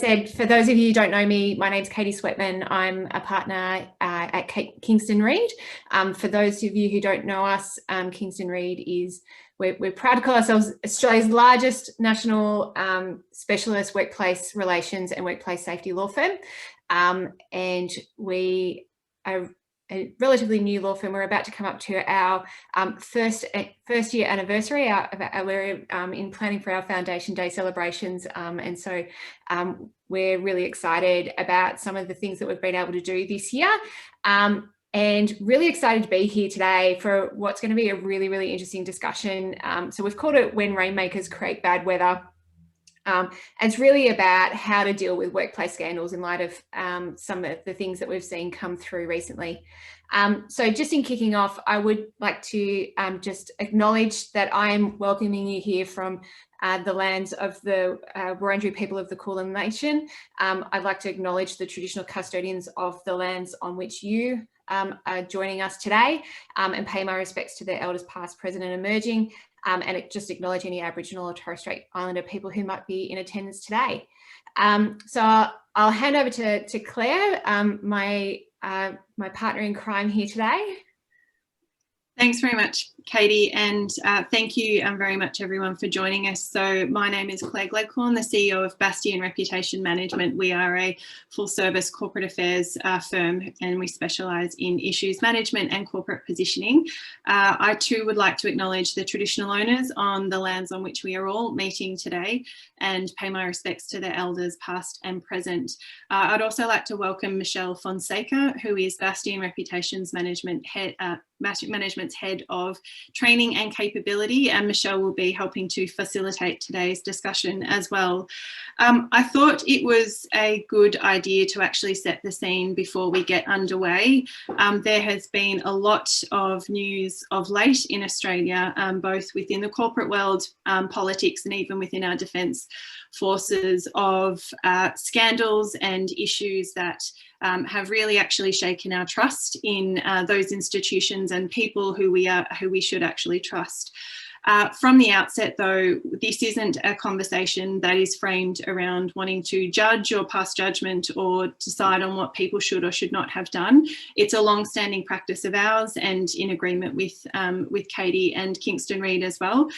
said, for those of you who don't know me, my name's Katie Sweatman. I'm a partner at Kingston Reid. For those of you who don't know us, Kingston Reid is, we're proud to call ourselves Australia's largest national specialist workplace relations and workplace safety law firm. And we are a relatively new law firm. We're about to come up to our first year anniversary. We're in planning for our Foundation Day celebrations, and so we're really excited about some of the things that we've been able to do this year, and really excited to be here today for what's going to be a really, really interesting discussion. So we've called it When Rainmakers Create Bad Weather. And it's really about how to deal with workplace scandals in light of some of the things that we've seen come through recently. So just in kicking off, I would like to just acknowledge that I am welcoming you here from the lands of the Wurundjeri people of the Kulin Nation. I'd like to acknowledge the traditional custodians of the lands on which you are joining us today, and pay my respects to their elders past, present and emerging. And just acknowledge any Aboriginal or Torres Strait Islander people who might be in attendance today. So I'll hand over to Claire, my partner in crime here today. Thanks very much, Katie, and thank you very much everyone for joining us. So my name is Clare Gleghorn, the CEO of Bastion Reputation Management. We are a full service corporate affairs firm, and we specialise in issues management and corporate positioning. I too would like to acknowledge the traditional owners on the lands on which we are all meeting today and pay my respects to their elders past and present. I'd also like to welcome Michelle Fonseca, who is Bastion Reputations Management's head of training and capability, and Michelle will be helping to facilitate today's discussion as well. I thought it was a good idea to actually set the scene before we get underway. There has been a lot of news of late in Australia, both within the corporate world, politics, and even within our defence forces, of scandals and issues that have really actually shaken our trust in those institutions and people who we should actually trust. From the outset, though, this isn't a conversation that is framed around wanting to judge or pass judgment or decide on what people should or should not have done. It's a long-standing practice of ours, and in agreement with Katie and Kingston Reid as well.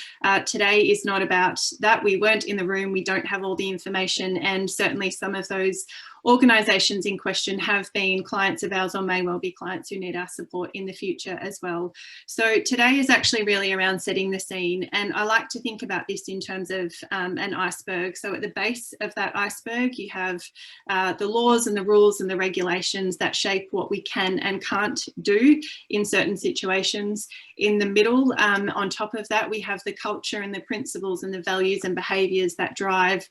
Today is not about that. We weren't in the room. We don't have all the information, and certainly some of those organisations in question have been clients of ours or may well be clients who need our support in the future as well. So today is actually really around setting the scene, and I like to think about this in terms of an iceberg. So at the base of that iceberg you have the laws and the rules and the regulations that shape what we can and can't do in certain situations. In the middle, on top of that, we have the culture and the principles and the values and behaviours that drive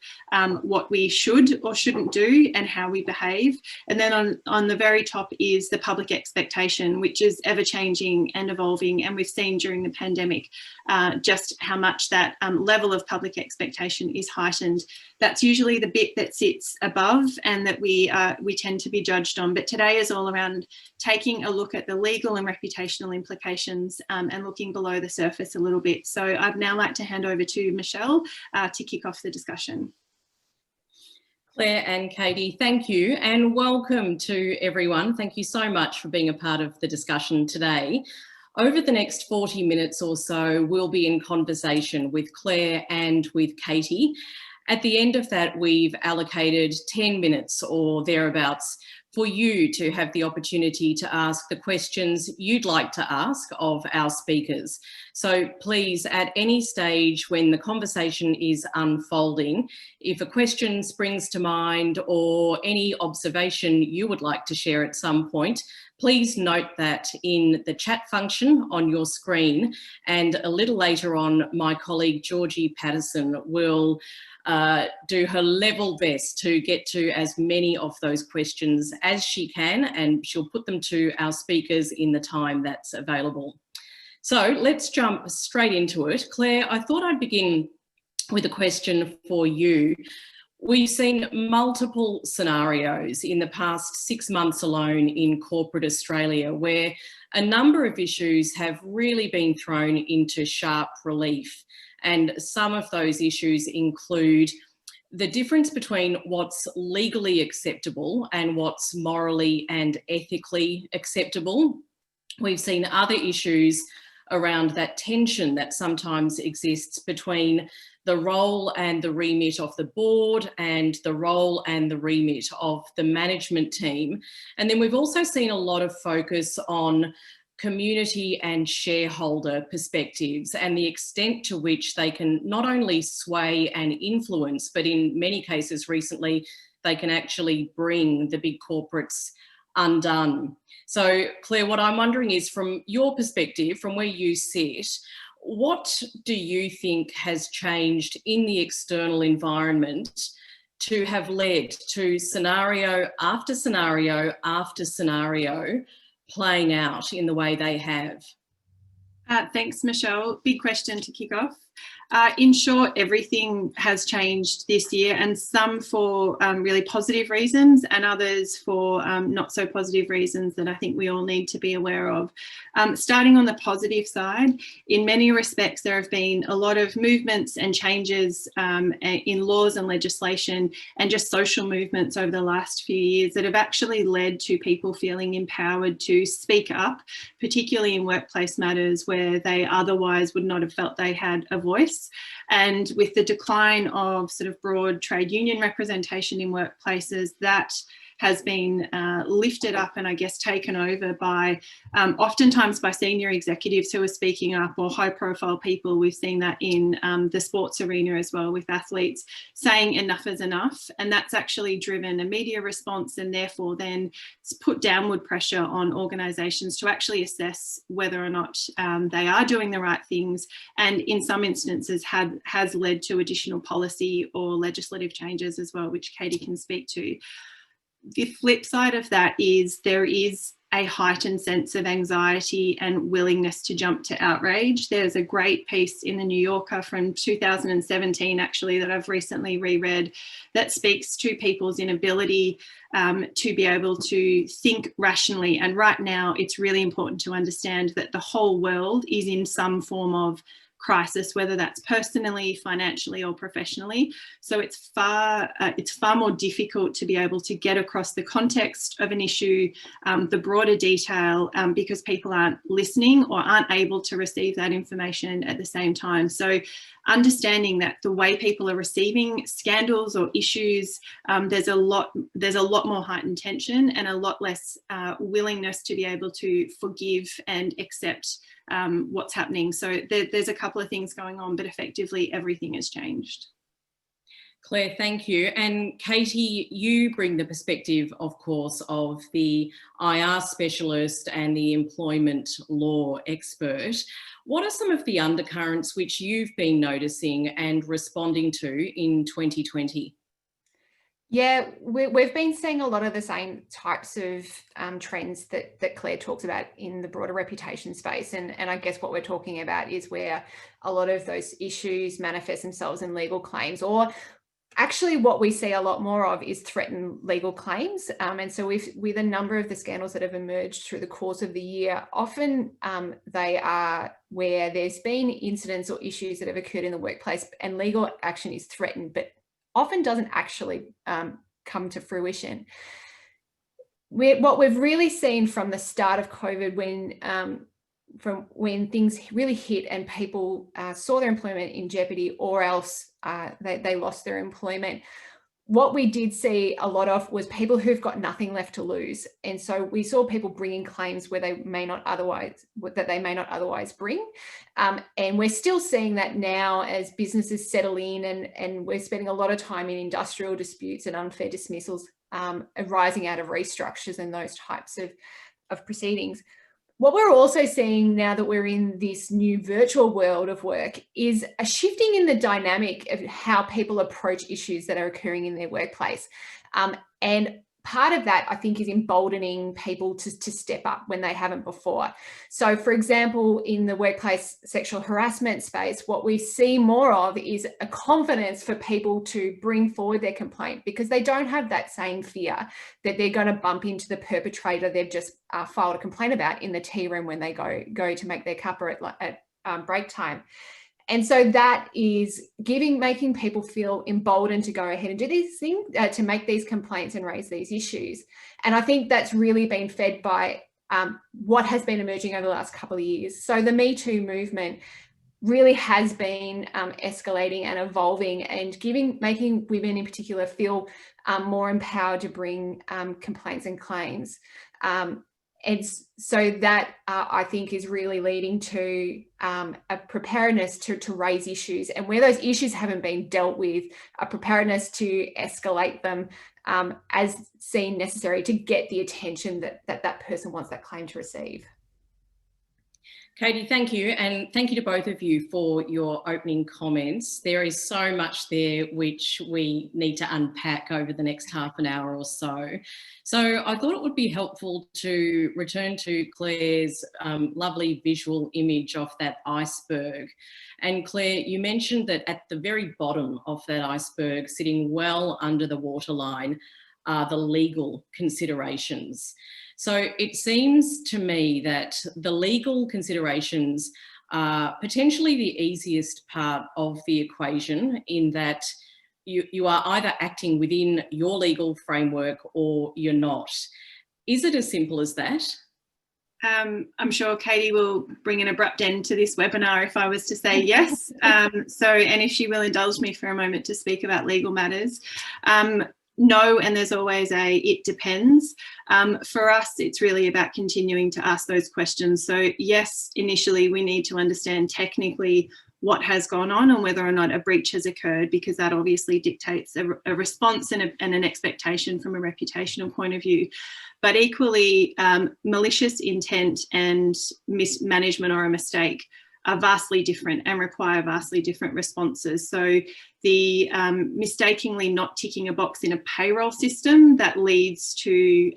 what we should or shouldn't do and how we behave. And then on the very top is the public expectation, which is ever changing and evolving. And we've seen during the pandemic just how much that level of public expectation is heightened. That's usually the bit that sits above and that we tend to be judged on. But today is all around taking a look at the legal and reputational implications and looking below the surface a little bit. So I'd now like to hand over to Michelle to kick off the discussion. Claire and Katie, thank you, and welcome to everyone. Thank you so much for being a part of the discussion today. Over the next 40 minutes or so, we'll be in conversation with Claire and with Katie. At the end of that, we've allocated 10 minutes or thereabouts for you to have the opportunity to ask the questions you'd like to ask of our speakers. So please, at any stage when the conversation is unfolding, if a question springs to mind or any observation you would like to share at some point, please note that in the chat function on your screen, and a little later on, my colleague Georgie Patterson will do her level best to get to as many of those questions as she can, and she'll put them to our speakers in the time that's available. So let's jump straight into it. Claire, I thought I'd begin with a question for you. We've seen multiple scenarios in the past 6 months alone in corporate Australia where a number of issues have really been thrown into sharp relief. And some of those issues include the difference between what's legally acceptable and what's morally and ethically acceptable. We've seen other issues around that tension that sometimes exists between the role and the remit of the board and the role and the remit of the management team. And then we've also seen a lot of focus on community and shareholder perspectives and the extent to which they can not only sway and influence, but in many cases recently, they can actually bring the big corporates undone. So Claire, what I'm wondering is, from your perspective, from where you sit, what do you think has changed in the external environment to have led to scenario after scenario after scenario playing out in the way they have? Thanks, Michelle. Big question to kick off. In short, everything has changed this year, and some for really positive reasons and others for not so positive reasons that I think we all need to be aware of. Starting on the positive side, in many respects, there have been a lot of movements and changes in laws and legislation and just social movements over the last few years that have actually led to people feeling empowered to speak up, particularly in workplace matters where they otherwise would not have felt they had a voice. And with the decline of sort of broad trade union representation in workplaces, that has been lifted up and I guess taken over by oftentimes by senior executives who are speaking up, or high profile people. We've seen that in the sports arena as well, with athletes saying enough is enough. And that's actually driven a media response, and therefore then it's put downward pressure on organisations to actually assess whether or not they are doing the right things, and in some instances has led to additional policy or legislative changes as well, which Katie can speak to. The flip side of that is there is a heightened sense of anxiety and willingness to jump to outrage. There's a great piece in the New Yorker from 2017, actually, that I've recently reread, that speaks to people's inability to be able to think rationally. And right now, it's really important to understand that the whole world is in some form of crisis, whether that's personally, financially, or professionally. So it's far more difficult to be able to get across the context of an issue, the broader detail, because people aren't listening or aren't able to receive that information at the same time. So understanding that the way people are receiving scandals or issues, there's a lot more heightened tension and a lot less willingness to be able to forgive and accept what's happening. So there's a couple of things going on, but effectively everything has changed. Claire, thank you. And Katie, you bring the perspective, of course, of the IR specialist and the employment law expert. What are some of the undercurrents which you've been noticing and responding to in 2020? Yeah, we've been seeing a lot of the same types of trends that Claire talks about in the broader reputation space. And I guess what we're talking about is where a lot of those issues manifest themselves in legal claims, or actually what we see a lot more of is threatened legal claims. And so with a number of the scandals that have emerged through the course of the year, often they are where there's been incidents or issues that have occurred in the workplace and legal action is threatened, but often doesn't actually come to fruition. What we've really seen from the start of COVID, when things really hit and people saw their employment in jeopardy, or else they lost their employment, what we did see a lot of was people who've got nothing left to lose. And so we saw people bringing claims where they may not otherwise bring. And we're still seeing that now as businesses settle in, and we're spending a lot of time in industrial disputes and unfair dismissals arising out of restructures and those types of proceedings. What we're also seeing now that we're in this new virtual world of work is a shifting in the dynamic of how people approach issues that are occurring in their workplace. And part of that, I think, is emboldening people to step up when they haven't before. So, for example, in the workplace sexual harassment space, what we see more of is a confidence for people to bring forward their complaint, because they don't have that same fear that they're going to bump into the perpetrator they've just filed a complaint about in the tea room when they go to make their cuppa at break time. And so that is making people feel emboldened to go ahead and do these things, to make these complaints and raise these issues. And I think that's really been fed by what has been emerging over the last couple of years. So the Me Too movement really has been escalating and evolving, and making women in particular feel more empowered to bring complaints and claims. And so that I think is really leading to a preparedness to raise issues, and where those issues haven't been dealt with, a preparedness to escalate them as seen necessary to get the attention that person wants that claim to receive. Katie, thank you. And thank you to both of you for your opening comments. There is so much there which we need to unpack over the next half an hour or so. So I thought it would be helpful to return to Claire's lovely visual image of that iceberg. And Claire, you mentioned that at the very bottom of that iceberg, sitting well under the waterline, are the legal considerations. So it seems to me that the legal considerations are potentially the easiest part of the equation, in that you are either acting within your legal framework or you're not. Is it as simple as that? I'm sure Katie will bring an abrupt end to this webinar if I was to say yes. And if she will indulge me for a moment to speak about legal matters. No, and there's always it depends. For us, it's really about continuing to ask those questions. So yes, initially we need to understand technically what has gone on and whether or not a breach has occurred, because that obviously dictates a response and an expectation from a reputational point of view. But equally, malicious intent and mismanagement or a mistake are vastly different and require vastly different responses. So the mistakenly not ticking a box in a payroll system that leads to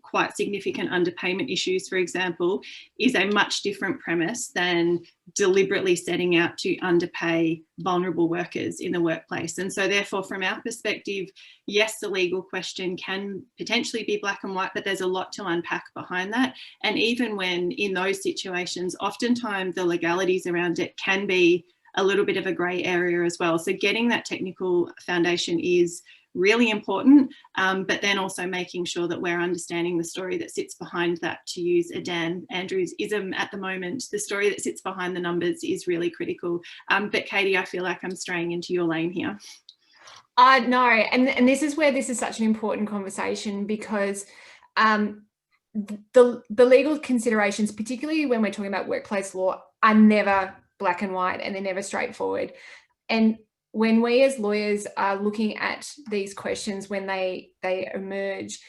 quite significant underpayment issues, for example, is a much different premise than deliberately setting out to underpay vulnerable workers in the workplace. And so therefore, from our perspective, yes, the legal question can potentially be black and white, but there's a lot to unpack behind that. And even when in those situations, oftentimes the legalities around it can be a little bit of a grey area as well. So getting that technical foundation is really important, but then also making sure that we're understanding the story that sits behind that, to use a Dan Andrews ism at the moment. The story that sits behind the numbers is really critical. But Katie, I feel like I'm straying into your lane here. No, and this is where this is such an important conversation, because the legal considerations, particularly when we're talking about workplace law, are never black and white, and they're never straightforward. And when we as lawyers are looking at these questions, when they emerge,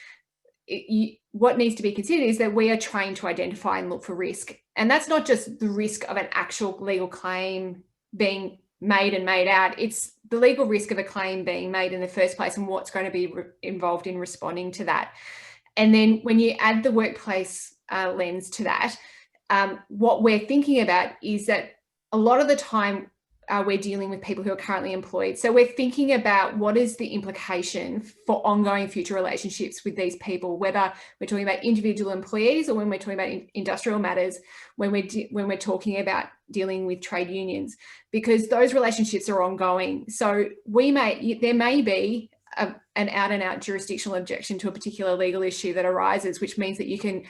what needs to be considered is that we are trained to identify and look for risk. And that's not just the risk of an actual legal claim being made and made out, it's the legal risk of a claim being made in the first place and what's going to be involved in responding to that. And then when you add the workplace lens to that, what we're thinking about is that a lot of the time we're dealing with people who are currently employed. So we're thinking about what is the implication for ongoing future relationships with these people, whether we're talking about individual employees or when we're talking about industrial matters, when we're talking about dealing with trade unions, because those relationships are ongoing. So there may be an out and out jurisdictional objection to a particular legal issue that arises, which means that you can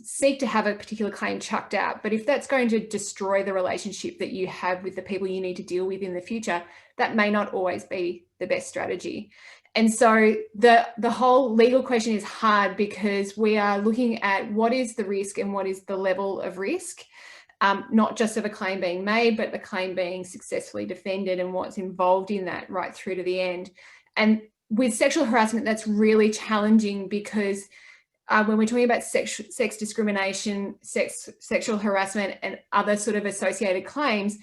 seek to have a particular claim chucked out. But if that's going to destroy the relationship that you have with the people you need to deal with in the future, that may not always be the best strategy. And so the whole legal question is hard, because we are looking at what is the risk and what is the level of risk, not just of a claim being made, but the claim being successfully defended and what's involved in that right through to the end. And with sexual harassment, that's really challenging, because when we're talking about sex discrimination, sexual harassment, and other sort of associated claims,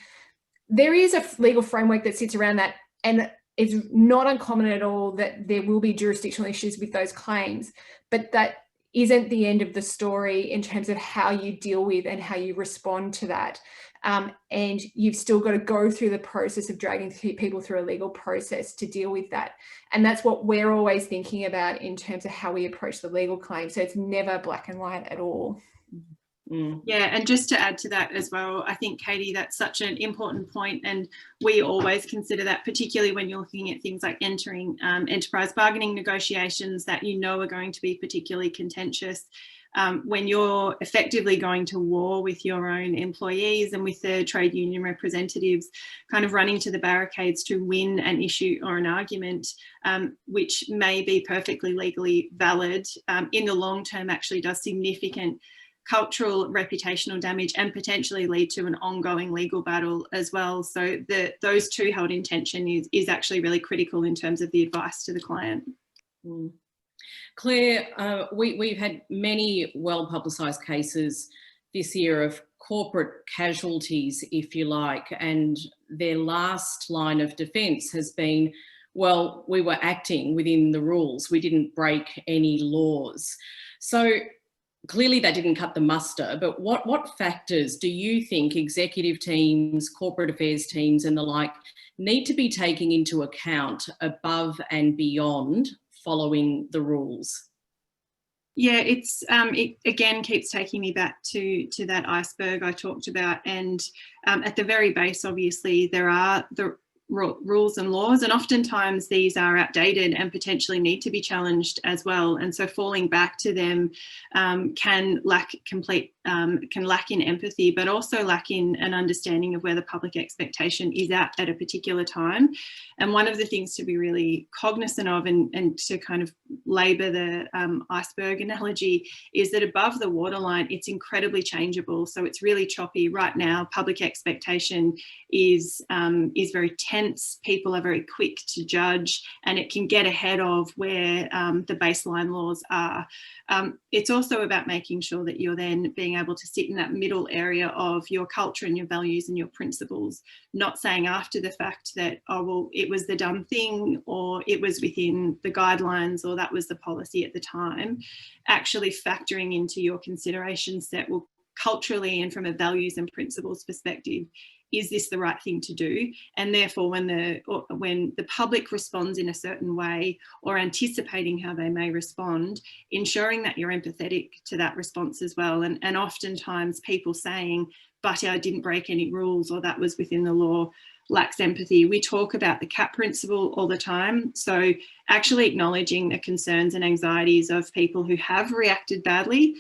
there is a legal framework that sits around that. And it's not uncommon at all that there will be jurisdictional issues with those claims, but that isn't the end of the story in terms of how you deal with and how you respond to that. And you've still got to go through the process of dragging people through a legal process to deal with that. And that's what we're always thinking about in terms of how we approach the legal claim. So it's never black and white at all. Yeah, and just to add to that as well, I think, Katie, that's such an important point, and we always consider that, particularly when you're looking at things like entering enterprise bargaining negotiations that you know are going to be particularly contentious. When you're effectively going to war with your own employees and with the trade union representatives, kind of running to the barricades to win an issue or an argument, which may be perfectly legally valid, in the long term actually does significant cultural reputational damage and potentially lead to an ongoing legal battle as well. So those two held in tension is actually really critical in terms of the advice to the client. Claire, we've had many well-publicised cases this year of corporate casualties, if you like, and their last line of defence has been, well, we were acting within the rules, we didn't break any laws. So clearly that didn't cut the muster, but what factors do you think executive teams, corporate affairs teams and the like need to be taking into account above and beyond following the rules? Yeah, it again keeps taking me back to that iceberg I talked about, and at the very base, obviously, there are the rules and laws, and oftentimes these are outdated and potentially need to be challenged as well. And so falling back to them can lack in empathy, but also lack in an understanding of where the public expectation is at a particular time. And one of the things to be really cognizant of, and to kind of labour the iceberg analogy, is that above the waterline, it's incredibly changeable. So it's really choppy right now. Public expectation is very tense. People are very quick to judge, and it can get ahead of where the baseline laws are. It's also about making sure that you're then being able to sit in that middle area of your culture and your values and your principles, not saying after the fact that, oh, well, it was the done thing, or it was within the guidelines, or that was the policy at the time. Actually factoring into your consideration set, well, culturally and from a values and principles perspective, is this the right thing to do? And therefore, when the public responds in a certain way, or anticipating how they may respond, ensuring that you're empathetic to that response as well. And oftentimes people saying, but I didn't break any rules, or that was within the law, lacks empathy. We talk about the CAP principle all the time. So actually acknowledging the concerns and anxieties of people who have reacted badly.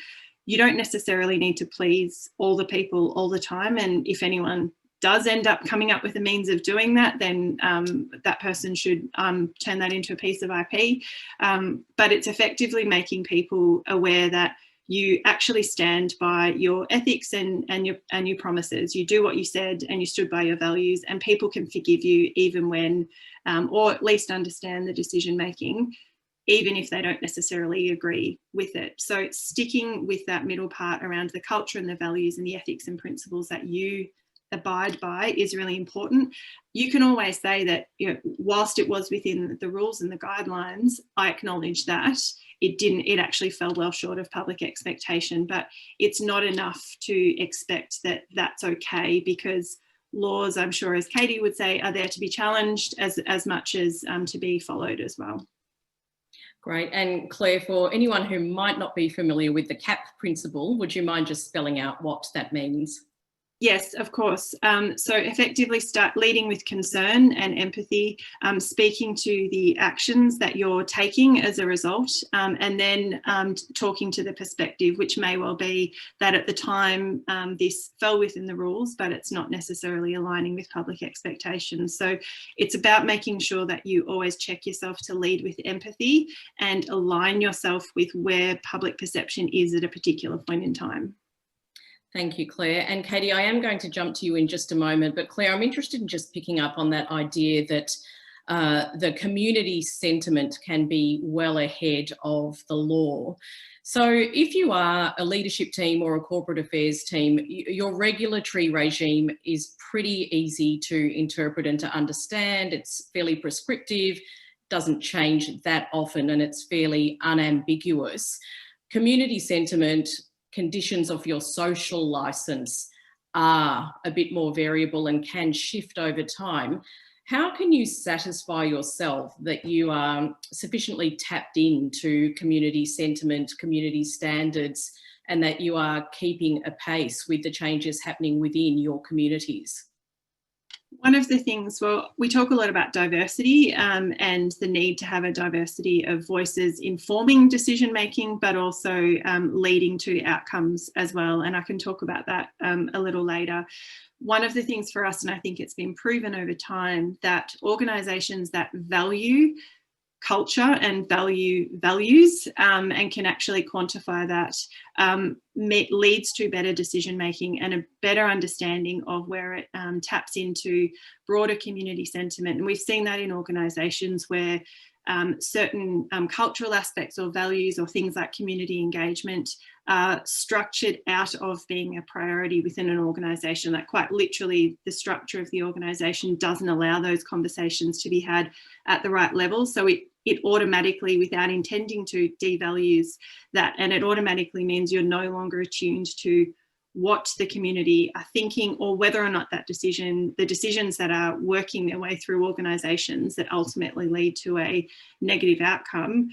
You don't necessarily need to please all the people all the time. And if anyone does end up coming up with a means of doing that, then that person should turn that into a piece of IP. But it's effectively making people aware that you actually stand by your ethics and your promises. You do what you said, and you stood by your values, and people can forgive you even when, or at least understand the decision making, even if they don't necessarily agree with it. So sticking with that middle part around the culture and the values and the ethics and principles that you abide by is really important. You can always say that, you know, whilst it was within the rules and the guidelines, I acknowledge that it actually fell well short of public expectation, but it's not enough to expect that that's okay, because laws, I'm sure, as Katie would say, are there to be challenged as much as to be followed as well. Great. And Claire, for anyone who might not be familiar with the CAP principle, would you mind just spelling out what that means? Yes, of course. So effectively start leading with concern and empathy, speaking to the actions that you're taking as a result, and then talking to the perspective, which may well be that at the time this fell within the rules, but it's not necessarily aligning with public expectations. So it's about making sure that you always check yourself to lead with empathy and align yourself with where public perception is at a particular point in time. Thank you, Claire. And Katie, I am going to jump to you in just a moment, but Claire, I'm interested in just picking up on that idea that the community sentiment can be well ahead of the law. So if you are a leadership team or a corporate affairs team, your regulatory regime is pretty easy to interpret and to understand. It's fairly prescriptive, doesn't change that often, and it's fairly unambiguous. Community sentiment, conditions of your social license are a bit more variable and can shift over time. How can you satisfy yourself that you are sufficiently tapped into community sentiment, community standards and that you are keeping apace with the changes happening within your communities? One of the things, well, we talk a lot about diversity and the need to have a diversity of voices informing decision making, but also leading to outcomes as well. And I can talk about that a little later. One of the things for us, and I think it's been proven over time, that organisations that value culture and values and can actually quantify that leads to better decision making and a better understanding of where it taps into broader community sentiment. And we've seen that in organisations where certain cultural aspects or values or things like community engagement are structured out of being a priority within an organisation. Like quite literally the structure of the organisation doesn't allow those conversations to be had at the right level. So it automatically, without intending to, devalues that, and it automatically means you're no longer attuned to what the community are thinking, or whether or not that decision, the decisions that are working their way through organisations that ultimately lead to a negative outcome,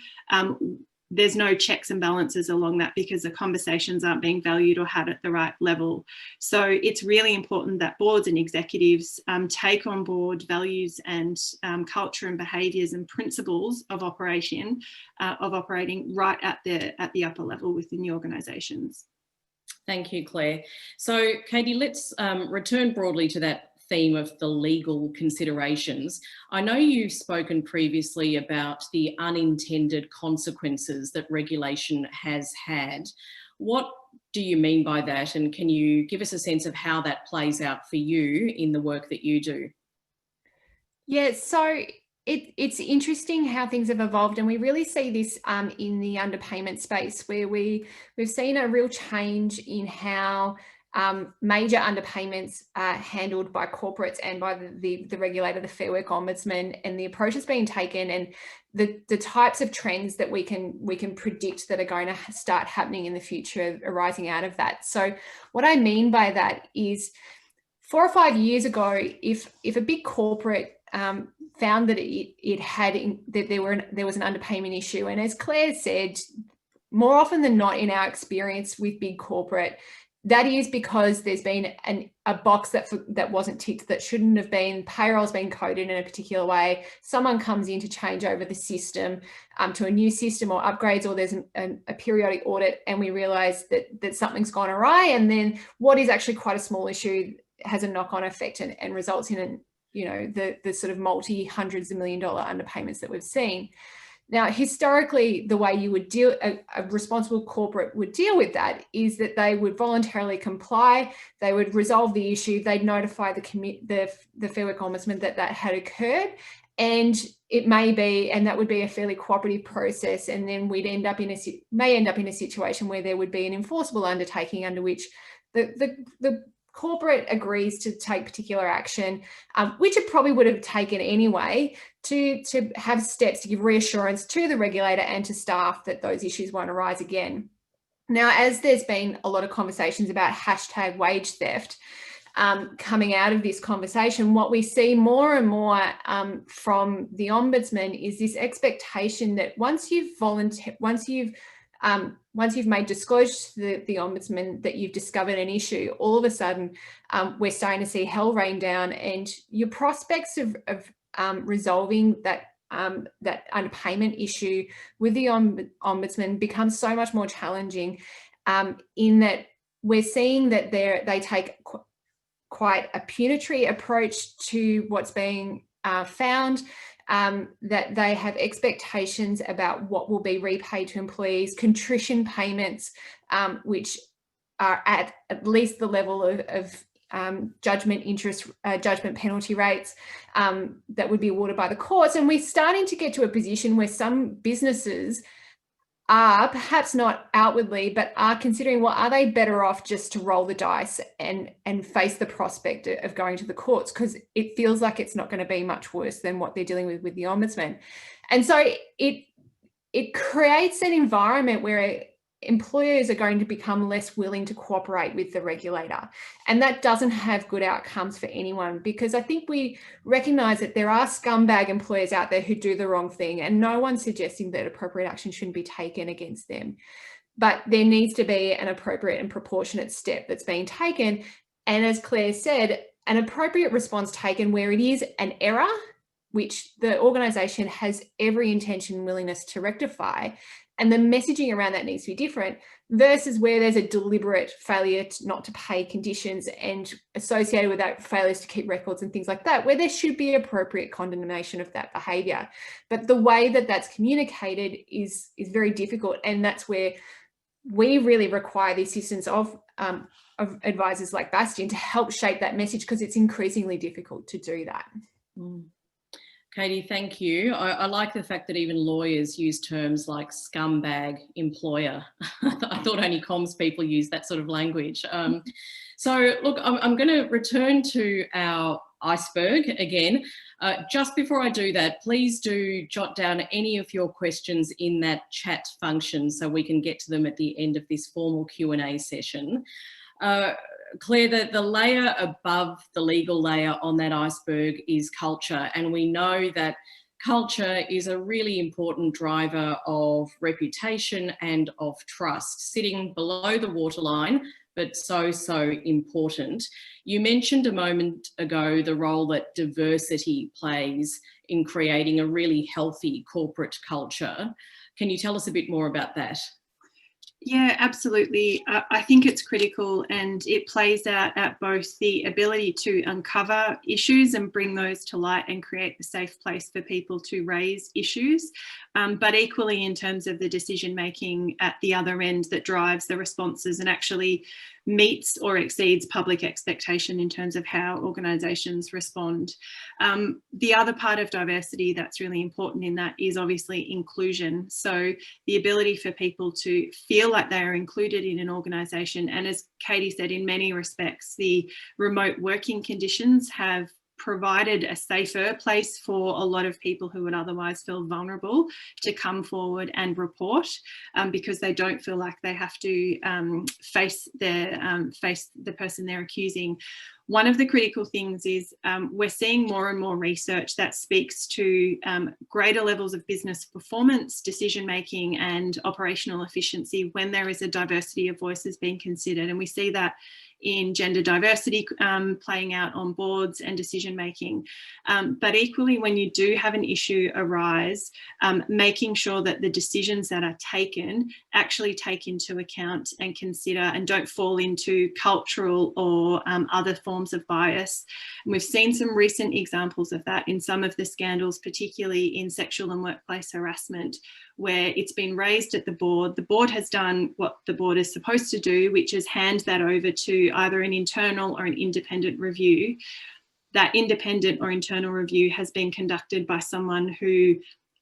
there's no checks and balances along that because the conversations aren't being valued or had at the right level. So it's really important that boards and executives take on board values and culture and behaviours and principles of operating right at the upper level within the organisations. Thank you, Claire. So, Katie, let's return broadly to that theme of the legal considerations. I know you've spoken previously about the unintended consequences that regulation has had. What do you mean by that? And can you give us a sense of how that plays out for you in the work that you do? Yeah, so it's interesting how things have evolved, and we really see this in the underpayment space, where we've seen a real change in how major underpayments are handled by corporates and by the regulator, the Fair Work Ombudsman, and the approaches being taken, and the types of trends that we can predict that are going to start happening in the future arising out of that. So what I mean by that is, 4 or 5 years ago, if a big corporate found that there was an underpayment issue, and as Claire said, more often than not in our experience with big corporate, that is because there's been a box that wasn't ticked, that shouldn't have been. Payroll's been coded in a particular way. Someone comes in to change over the system to a new system or upgrades, or there's a periodic audit, and we realise that something's gone awry, and then what is actually quite a small issue has a knock-on effect and results in the sort of multi-hundreds of $1 million underpayments that we've seen. Now, historically, the way you would deal, a responsible corporate would deal with that is that they would voluntarily comply, they would resolve the issue, they'd notify the Fair Work Ombudsman that had occurred, and it may be, and that would be a fairly cooperative process, and then we'd may end up in a situation where there would be an enforceable undertaking under which the corporate agrees to take particular action, which it probably would have taken anyway, to have steps to give reassurance to the regulator and to staff that those issues won't arise again. Now, as there's been a lot of conversations about hashtag wage theft coming out of this conversation, what we see more and more from the Ombudsman is this expectation that once you've made disclosure to the Ombudsman that you've discovered an issue, all of a sudden we're starting to see hell rain down, and your prospects of resolving that underpayment issue with the Ombudsman becomes so much more challenging, in that we're seeing that they take quite a punitory approach to what's being found. That they have expectations about what will be repaid to employees, contrition payments, which are at least the level of judgment penalty rates that would be awarded by the courts. And we're starting to get to a position where some businesses are, perhaps not outwardly, but are considering, well, are they better off just to roll the dice and face the prospect of going to the courts, because it feels like it's not going to be much worse than what they're dealing with the Ombudsman. And so it creates an environment where employers are going to become less willing to cooperate with the regulator. And that doesn't have good outcomes for anyone, because I think we recognise that there are scumbag employers out there who do the wrong thing, and no one's suggesting that appropriate action shouldn't be taken against them. but there needs to be an appropriate and proportionate step that's being taken. And as Claire said, an appropriate response taken where it is an error, which the organisation has every intention and willingness to rectify, and the messaging around that needs to be different, versus where there's a deliberate failure not to pay conditions and associated with that failures to keep records and things like that, where there should be appropriate condemnation of that behaviour. But the way that that's communicated is very difficult, and that's where we really require the assistance of advisors like Bastion to help shape that message, because it's increasingly difficult to do that. Katie, thank you. I like the fact that even lawyers use terms like scumbag employer. I thought only comms people use that sort of language. So look, I'm going to return to our iceberg again. Just before I do that, please do jot down any of your questions in that chat function so we can get to them at the end of this formal Q&A session. Claire, the layer above the legal layer on that iceberg is culture, and we know that culture is a really important driver of reputation and of trust, sitting below the waterline, but so important. You mentioned a moment ago the role that diversity plays in creating a really healthy corporate culture. Can you tell us a bit more about that? Yeah, absolutely. I think it's critical, and it plays out at both the ability to uncover issues and bring those to light and create a safe place for people to raise issues, but equally in terms of the decision making at the other end that drives the responses and actually meets or exceeds public expectation in terms of how organisations respond. The other part of diversity that's really important in that is obviously inclusion. So the ability for people to feel like they are included in an organisation. And as Katie said, in many respects, the remote working conditions have provided a safer place for a lot of people who would otherwise feel vulnerable to come forward and report, because they don't feel like they have to face the person they're accusing. One of the critical things is we're seeing more and more research that speaks to greater levels of business performance, decision making and operational efficiency when there is a diversity of voices being considered. And we see that in gender diversity playing out on boards and decision making. But equally, when you do have an issue arise, making sure that the decisions that are taken actually take into account and consider and don't fall into cultural or other forms of bias. And we've seen some recent examples of that in some of the scandals, particularly in sexual and workplace harassment, where it's been raised at the board. The board has done what the board is supposed to do, which is hand that over to either an internal or an independent review. That independent or internal review has been conducted by someone who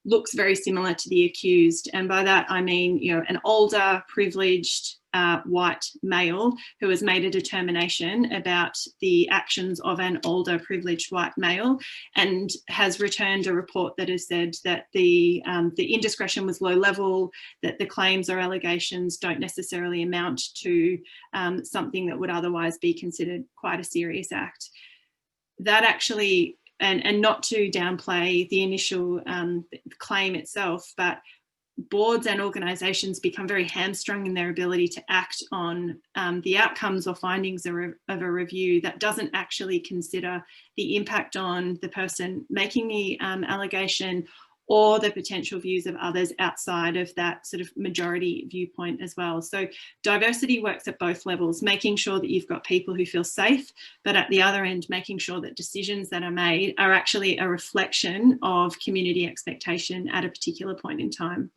looks very similar to the accused. And by that, I mean, an older, privileged, white male who has made a determination about the actions of an older, privileged white male and has returned a report that has said that the indiscretion was low level, that the claims or allegations don't necessarily amount to something that would otherwise be considered quite a serious act. That actually, and not to downplay the initial claim itself, but boards and organisations become very hamstrung in their ability to act on the outcomes or findings of a review that doesn't actually consider the impact on the person making the allegation or the potential views of others outside of that sort of majority viewpoint as well. So diversity works at both levels, making sure that you've got people who feel safe, but at the other end, making sure that decisions that are made are actually a reflection of community expectation at a particular point in time.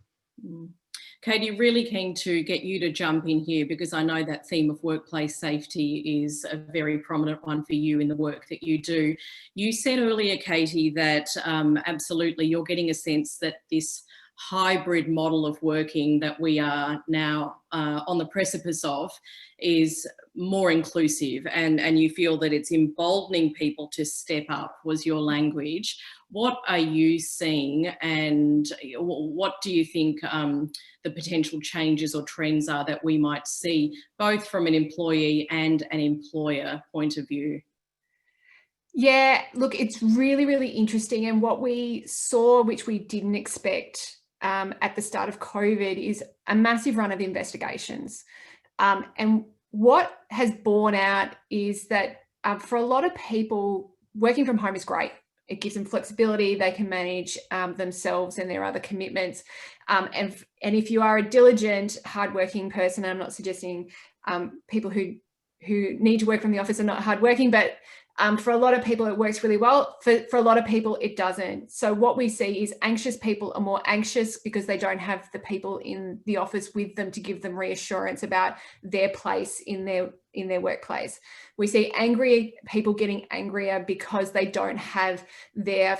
Katie, really keen to get you to jump in here, because I know that theme of workplace safety is a very prominent one for you in the work that you do. You said earlier, Katie, that absolutely you're getting a sense that this hybrid model of working that we are now on the precipice of is more inclusive, and you feel that it's emboldening people to step up, was your language. What are you seeing, and what do you think the potential changes or trends are that we might see, both from an employee and an employer point of view? Yeah, look, it's really, really interesting. And what we saw, which we didn't expect at the start of COVID is a massive run of investigations. And what has borne out is that for a lot of people, working from home is great. It gives them flexibility. They can manage themselves and their other commitments. And if you are a diligent, hardworking person, I'm not suggesting people who need to work from the office are not hardworking, but for a lot of people, it works really well. For a lot of people, it doesn't. So what we see is anxious people are more anxious because they don't have the people in the office with them to give them reassurance about their place in their workplace. We see angry people getting angrier because they don't have their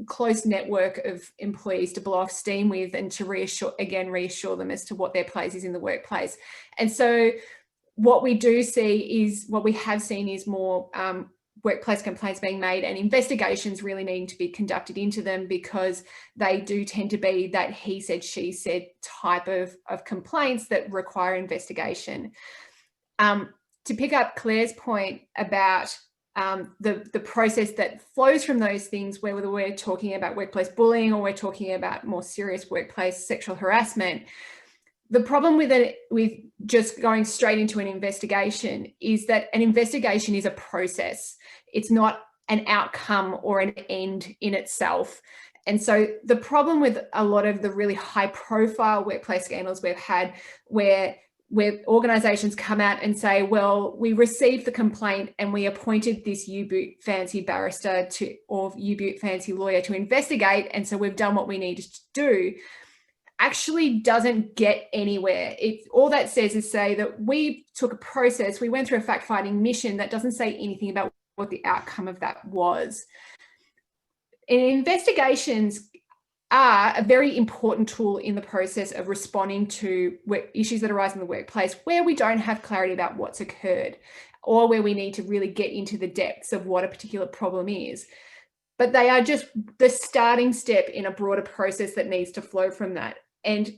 close network of employees to blow off steam with and to reassure them as to what their place is in the workplace. And so what we have seen is more workplace complaints being made, and investigations really needing to be conducted into them, because they do tend to be that he said, she said type of complaints that require investigation. To pick up Claire's point about the process that flows from those things, whether we're talking about workplace bullying or we're talking about more serious workplace sexual harassment, the problem with just going straight into an investigation is that an investigation is a process. It's not an outcome or an end in itself. And so the problem with a lot of the really high profile workplace scandals we've had, where organisations come out and say, well, we received the complaint and we appointed this U-boot fancy barrister or U-boot fancy lawyer to investigate, and so we've done what we needed to do, actually doesn't get anywhere. All that says is say that we took a process, we went through a fact-finding mission that doesn't say anything about what the outcome of that was. And investigations are a very important tool in the process of responding to issues that arise in the workplace where we don't have clarity about what's occurred, or where we need to really get into the depths of what a particular problem is. But they are just the starting step in a broader process that needs to flow from that. And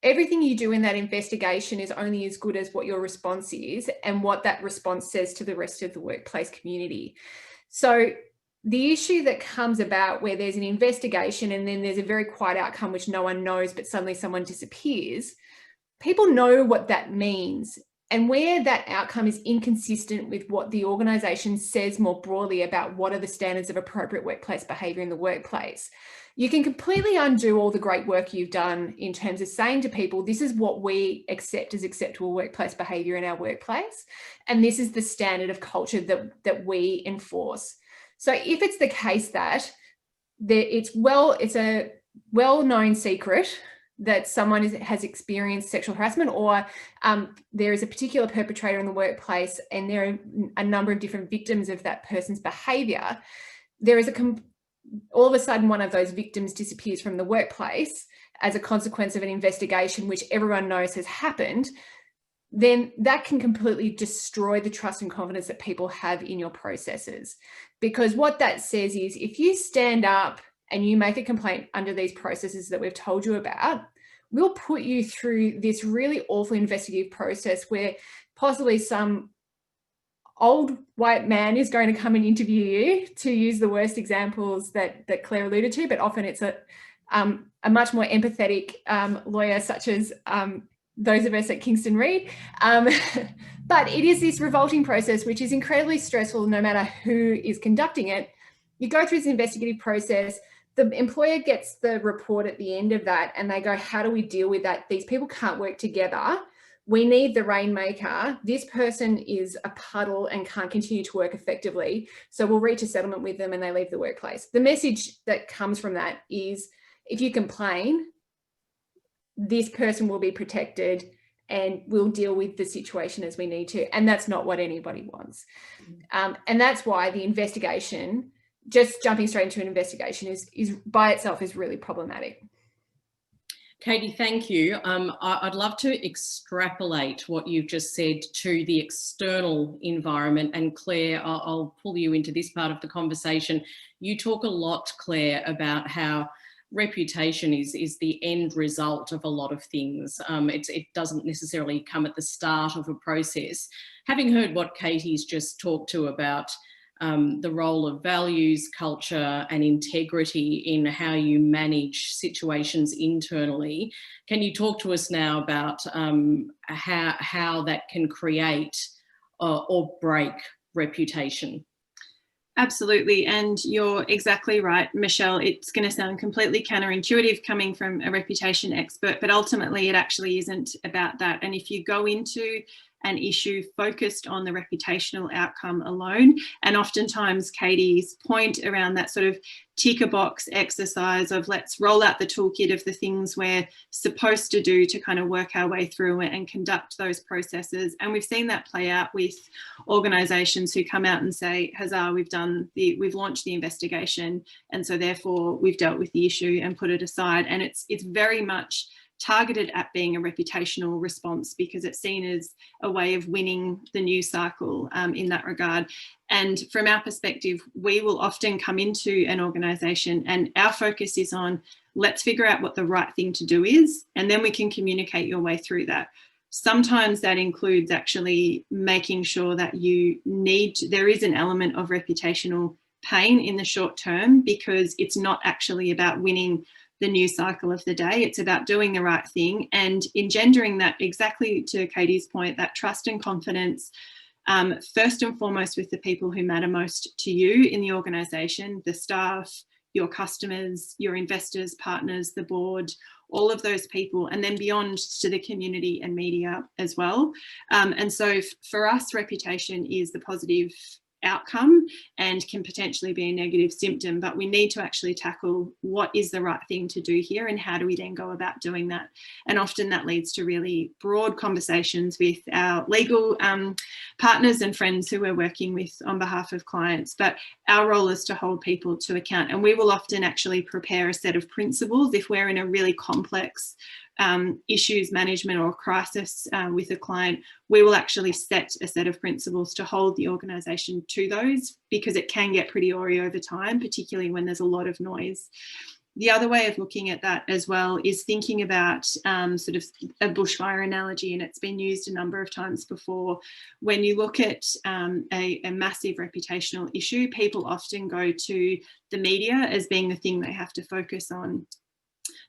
everything you do in that investigation is only as good as what your response is and what that response says to the rest of the workplace community. So the issue that comes about where there's an investigation and then there's a very quiet outcome which no one knows, but suddenly someone disappears, people know what that means. And where that outcome is inconsistent with what the organisation says more broadly about what are the standards of appropriate workplace behaviour in the workplace, you can completely undo all the great work you've done in terms of saying to people, this is what we accept as acceptable workplace behaviour in our workplace, and this is the standard of culture that we enforce. So if it's the case that it's a well-known secret that someone has experienced sexual harassment, or there is a particular perpetrator in the workplace and there are a number of different victims of that person's behaviour, there is all of a sudden one of those victims disappears from the workplace as a consequence of an investigation which everyone knows has happened, then that can completely destroy the trust and confidence that people have in your processes. Because what that says is, if you stand up and you make a complaint under these processes that we've told you about, we'll put you through this really awful investigative process where possibly some old white man is going to come and interview you, to use the worst examples that Claire alluded to, but often it's a much more empathetic lawyer, such as those of us at Kingston Reid. But it is this revolting process which is incredibly stressful no matter who is conducting it. You go through this investigative process, the employer gets the report at the end of that and they go, how do we deal with that? These people can't work together. We need the rainmaker. This person is a puddle and can't continue to work effectively. So we'll reach a settlement with them and they leave the workplace. The message that comes from that is, if you complain, this person will be protected and we'll deal with the situation as we need to. And that's not what anybody wants. And that's why the investigation, just jumping straight into an investigation is by itself is really problematic. Katie, thank you. I'd love to extrapolate what you've just said to the external environment. And Claire, I'll pull you into this part of the conversation. You talk a lot, Claire, about how reputation is the end result of a lot of things. It doesn't necessarily come at the start of a process. Having heard what Katie's just talked to about the role of values, culture and integrity in how you manage situations internally. Can you talk to us now about how that can create or break reputation? Absolutely, and you're exactly right, Michelle. It's going to sound completely counterintuitive coming from a reputation expert, but ultimately it actually isn't about that. And if you go into an issue focused on the reputational outcome alone, and oftentimes Katie's point around that sort of ticker box exercise of let's roll out the toolkit of the things we're supposed to do to kind of work our way through it and conduct those processes. And we've seen that play out with organisations who come out and say, huzzah, we've launched the investigation, and so therefore we've dealt with the issue and put it aside. And it's very much targeted at being a reputational response because it's seen as a way of winning the news cycle in that regard. And from our perspective, we will often come into an organisation and our focus is on let's figure out what the right thing to do is, and then we can communicate your way through that. Sometimes that includes actually making sure that there is an element of reputational pain in the short term because it's not actually about winning the news cycle of the day. It's about doing the right thing and engendering that, exactly to Katie's point, that trust and confidence, first and foremost with the people who matter most to you in the organisation, the staff, your customers, your investors, partners, the board, all of those people, and then beyond to the community and media as well. And so for us, reputation is the positive outcome and can potentially be a negative symptom, but we need to actually tackle what is the right thing to do here and how do we then go about doing that. And often that leads to really broad conversations with our legal partners and friends who we're working with on behalf of clients. But our role is to hold people to account, and we will often actually prepare a set of principles if we're in a really complex issues management or crisis with a client. We will actually set a set of principles to hold the organisation to those, because it can get pretty awry over time, particularly when there's a lot of noise. The other way of looking at that as well is thinking about sort of a bushfire analogy, and it's been used a number of times before. When you look at a massive reputational issue, people often go to the media as being the thing they have to focus on.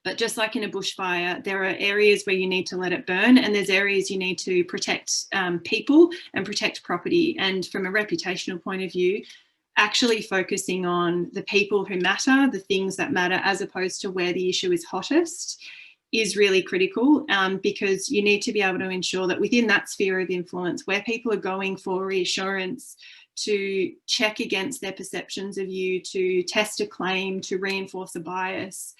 But just like in a bushfire, there are areas where you need to let it burn, and there's areas you need to protect people and protect property. And from a reputational point of view, actually focusing on the people who matter, the things that matter, as opposed to where the issue is hottest, is really critical, because you need to be able to ensure that within that sphere of influence, where people are going for reassurance, to check against their perceptions of you, to test a claim, to reinforce a bias,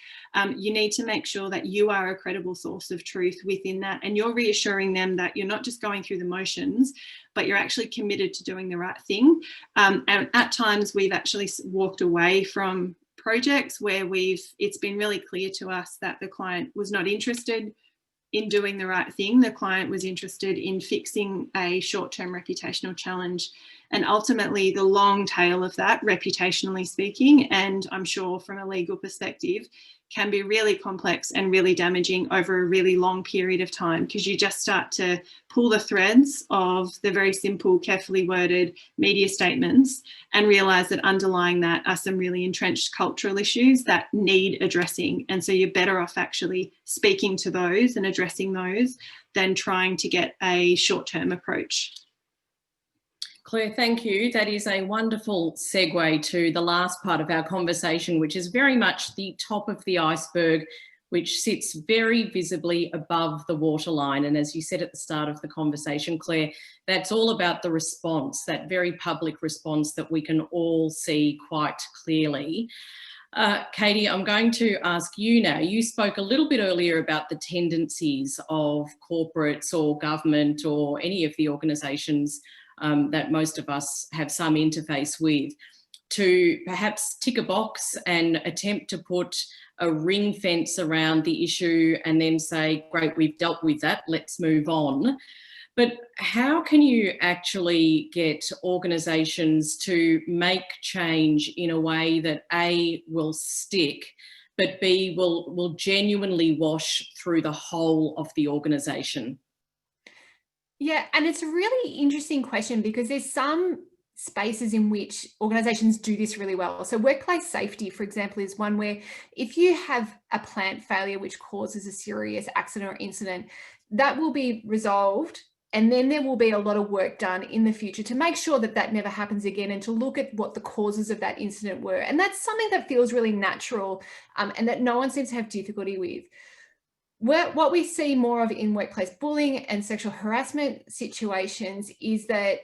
you need to make sure that you are a credible source of truth within that, and you're reassuring them that you're not just going through the motions, but you're actually committed to doing the right thing. And at times we've actually walked away from projects where it's been really clear to us that the client was not interested in doing the right thing. The client was interested in fixing a short-term reputational challenge. And ultimately, the long tail of that, reputationally speaking, and I'm sure from a legal perspective, can be really complex and really damaging over a really long period of time, because you just start to pull the threads of the very simple, carefully worded media statements and realise that underlying that are some really entrenched cultural issues that need addressing. And so you're better off actually speaking to those and addressing those than trying to get a short-term approach. Claire, thank you. That is a wonderful segue to the last part of our conversation, which is very much the top of the iceberg, which sits very visibly above the waterline. And as you said at the start of the conversation, Claire, that's all about the response, that very public response that we can all see quite clearly. Katie, I'm going to ask you now. You spoke a little bit earlier about the tendencies of corporates or government or any of the organisations that most of us have some interface with, to perhaps tick a box and attempt to put a ring fence around the issue and then say, great, we've dealt with that, let's move on. But how can you actually get organisations to make change in a way that A, will stick, but B, will genuinely wash through the whole of the organisation? Yeah, and it's a really interesting question, because there's some spaces in which organizations do this really well. So workplace safety, for example, is one where if you have a plant failure which causes a serious accident or incident, that will be resolved, and then there will be a lot of work done in the future to make sure that that never happens again, and to look at what the causes of that incident were. And that's something that feels really natural, and that no one seems to have difficulty with. What we see more of in workplace bullying and sexual harassment situations is that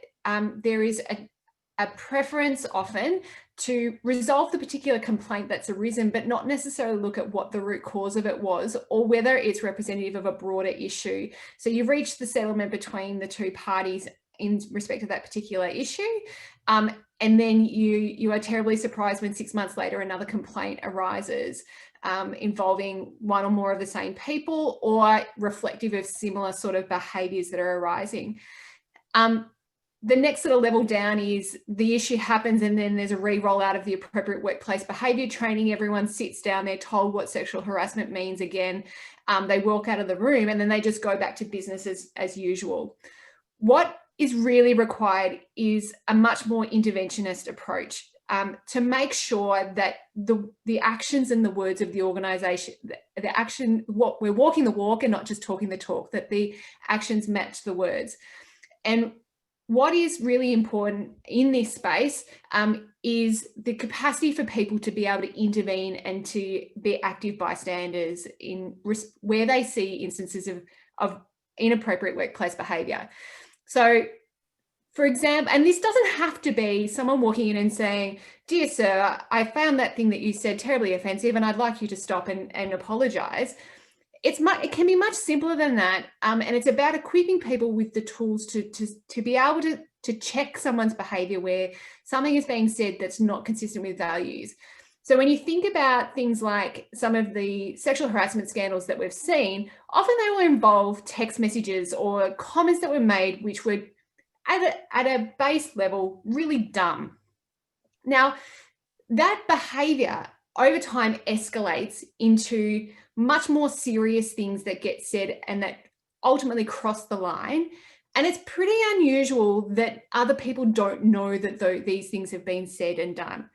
there is a preference often to resolve the particular complaint that's arisen, but not necessarily look at what the root cause of it was, or whether it's representative of a broader issue. So you've reached the settlement between the two parties in respect of that particular issue. And then you are terribly surprised when 6 months later another complaint arises involving one or more of the same people, or reflective of similar sort of behaviours that are arising. The next sort of level down is the issue happens, and then there's a re-roll out of the appropriate workplace behaviour training. Everyone sits down, they're told what sexual harassment means again. They walk out of the room, and then they just go back to business as usual. What is really required is a much more interventionist approach to make sure that the actions and the words of the organisation, the action, what we're walking the walk and not just talking the talk, that the actions match the words. And what is really important in this space is the capacity for people to be able to intervene and to be active bystanders in where they see instances of inappropriate workplace behaviour. So, for example, and this doesn't have to be someone walking in and saying, "Dear sir, I found that thing that you said terribly offensive and I'd like you to stop and apologise." It can be much simpler than that, and it's about equipping people with the tools to be able to check someone's behaviour where something is being said that's not consistent with values. So when you think about things like some of the sexual harassment scandals that we've seen, often they will involve text messages or comments that were made which were at a base level really dumb. Now, that behaviour over time escalates into much more serious things that get said and that ultimately cross the line. And it's pretty unusual that other people don't know that these things have been said and done.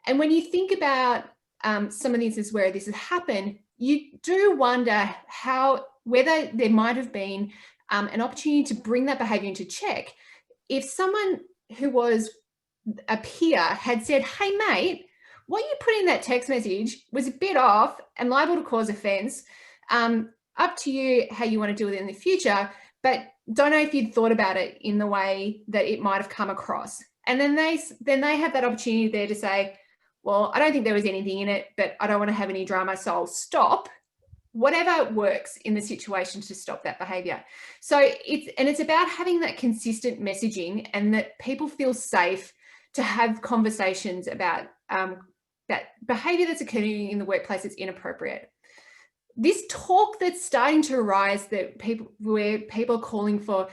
And when you think about some of the instances where this has happened, you do wonder whether there might have been an opportunity to bring that behaviour into check. If someone who was a peer had said, "Hey mate, what you put in that text message was a bit off and liable to cause offence. Up to you how you want to deal with it in the future, but don't know if you'd thought about it in the way that it might have come across." And then they have that opportunity there to say, "Well, I don't think there was anything in it, but I don't want to have any drama, so I'll stop." Whatever works in the situation to stop that behaviour. So it's about having that consistent messaging, and that people feel safe to have conversations about that behaviour that's occurring in the workplace that's inappropriate. This talk that's starting to arise where people are calling for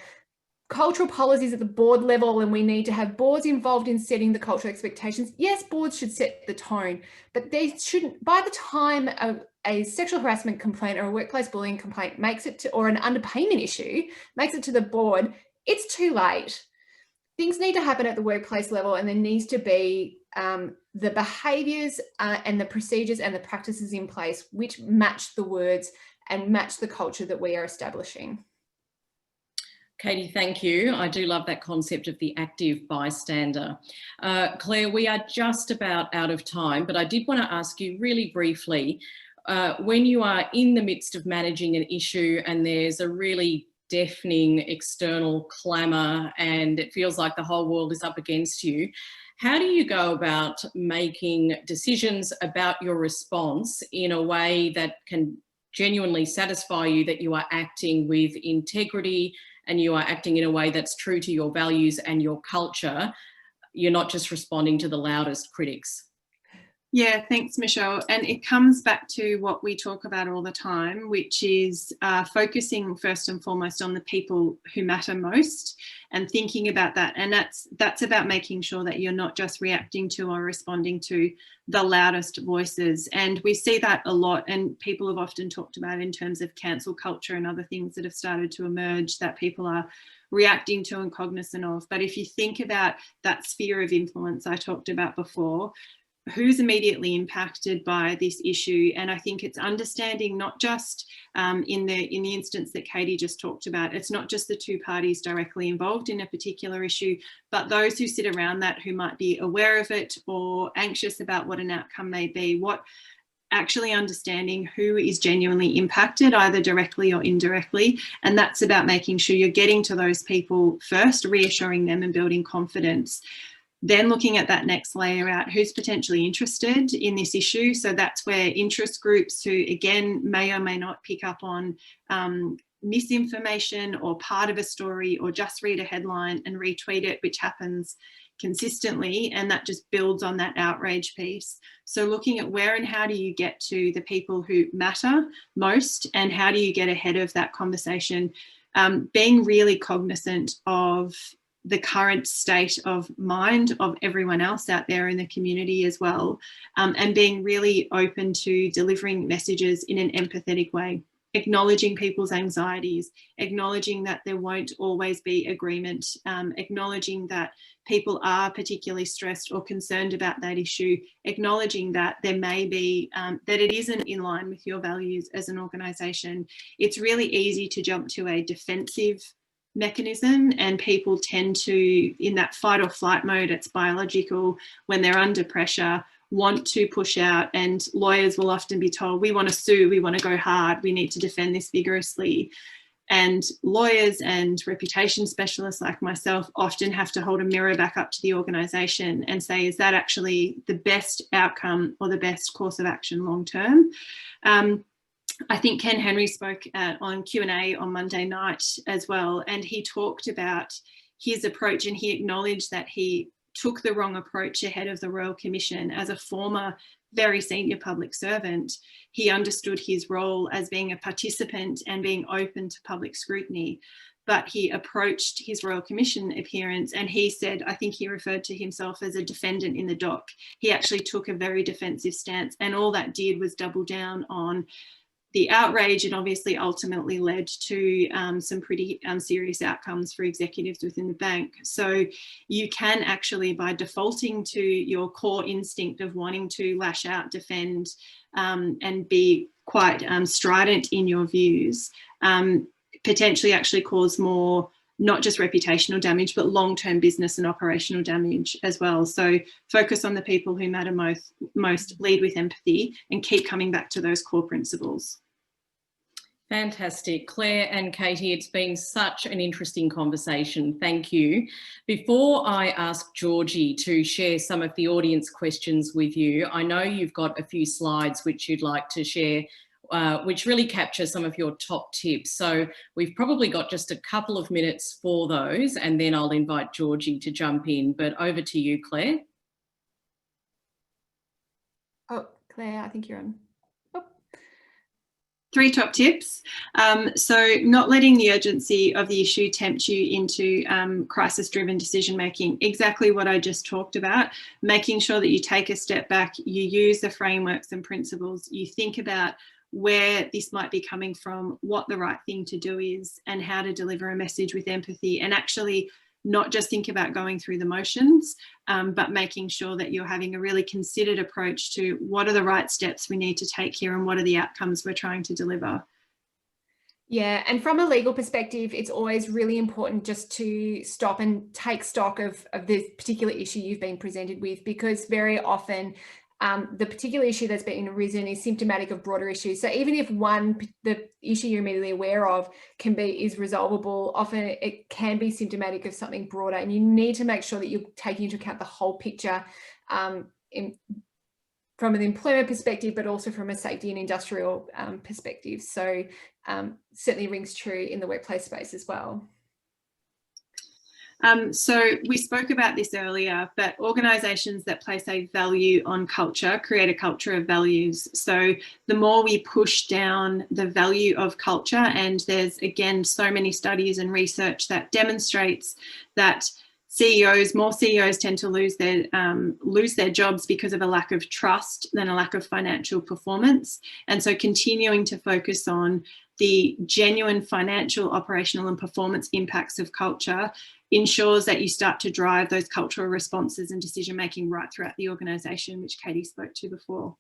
cultural policies at the board level, and we need to have boards involved in setting the cultural expectations. Yes, boards should set the tone, but they shouldn't, by the time a sexual harassment complaint or a workplace bullying complaint makes it to, or an underpayment issue makes it to the board, it's too late. Things need to happen at the workplace level, and there needs to be the behaviours and the procedures and the practices in place which match the words and match the culture that we are establishing. Katie, thank you. I do love that concept of the active bystander. Claire, we are just about out of time, but I did want to ask you really briefly, when you are in the midst of managing an issue and there's a really deafening external clamour and it feels like the whole world is up against you, how do you go about making decisions about your response in a way that can genuinely satisfy you that you are acting with integrity and you are acting in a way that's true to your values and your culture? You're not just responding to the loudest critics. Yeah, thanks, Michelle. And it comes back to what we talk about all the time, which is focusing first and foremost on the people who matter most and thinking about that. And that's about making sure that you're not just reacting to or responding to the loudest voices. And we see that a lot, and people have often talked about in terms of cancel culture and other things that have started to emerge that people are reacting to and cognizant of. But if you think about that sphere of influence I talked about before, who's immediately impacted by this issue? And I think it's understanding not just in the instance that Katie just talked about, it's not just the two parties directly involved in a particular issue, but those who sit around that who might be aware of it or anxious about what an outcome may be. What actually understanding who is genuinely impacted, either directly or indirectly. And that's about making sure you're getting to those people first, reassuring them and building confidence. Then looking at that next layer out, who's potentially interested in this issue. So that's where interest groups who, again, may or may not pick up on misinformation or part of a story or just read a headline and retweet it, which happens consistently, and that just builds on that outrage piece. So looking at where and how do you get to the people who matter most, and how do you get ahead of that conversation, being really cognizant of the current state of mind of everyone else out there in the community as well, and being really open to delivering messages in an empathetic way, acknowledging people's anxieties, acknowledging that there won't always be agreement, acknowledging that people are particularly stressed or concerned about that issue, acknowledging that there may be, that it isn't in line with your values as an organisation. It's really easy to jump to a defensive mechanism, and people tend to, in that fight or flight mode, it's biological, when they're under pressure, want to push out, and lawyers will often be told, we want to sue, we want to go hard, we need to defend this vigorously. And lawyers and reputation specialists like myself often have to hold a mirror back up to the organisation and say, is that actually the best outcome or the best course of action long term? I think Ken Henry spoke on Q&A on Monday night as well, and he talked about his approach, and he acknowledged that he took the wrong approach ahead of the Royal Commission. As a former very senior public servant, he understood his role as being a participant and being open to public scrutiny. But he approached his Royal Commission appearance, and he said, I think he referred to himself as a defendant in the dock. He actually took a very defensive stance, and all that did was double down on the outrage, and obviously ultimately led to some pretty serious outcomes for executives within the bank. So you can actually, by defaulting to your core instinct of wanting to lash out, defend, and be quite strident in your views, potentially actually cause more, not just reputational damage, but long-term business and operational damage as well. So focus on the people who matter most, lead with empathy, and keep coming back to those core principles. Fantastic. Claire and Katie, it's been such an interesting conversation. Thank you. Before I ask Georgie to share some of the audience questions with you, I know you've got a few slides which you'd like to share, which really capture some of your top tips. So we've probably got just a couple of minutes for those, and then I'll invite Georgie to jump in. But over to you, Claire. Oh, Claire, I think you're on. Three top tips. So not letting the urgency of the issue tempt you into crisis-driven decision-making. Exactly what I just talked about. Making sure that you take a step back, you use the frameworks and principles, you think about where this might be coming from, what the right thing to do is, and how to deliver a message with empathy, and actually not just think about going through the motions, but making sure that you're having a really considered approach to what are the right steps we need to take here and what are the outcomes we're trying to deliver. Yeah, and from a legal perspective, it's always really important just to stop and take stock of this particular issue you've been presented with, because very often the particular issue that's been arisen is symptomatic of broader issues. So even if the issue you're immediately aware of is resolvable, often it can be symptomatic of something broader, and you need to make sure that you're taking into account the whole picture from an employment perspective, but also from a safety and industrial perspective. So certainly rings true in the workplace space as well. So we spoke about this earlier, but organisations that place a value on culture create a culture of values. So the more we push down the value of culture, and there's again so many studies and research that demonstrates that more CEOs tend to lose their jobs because of a lack of trust than a lack of financial performance. And so continuing to focus on the genuine financial, operational and performance impacts of culture ensures that you start to drive those cultural responses and decision making right throughout the organisation, which Katie spoke to before.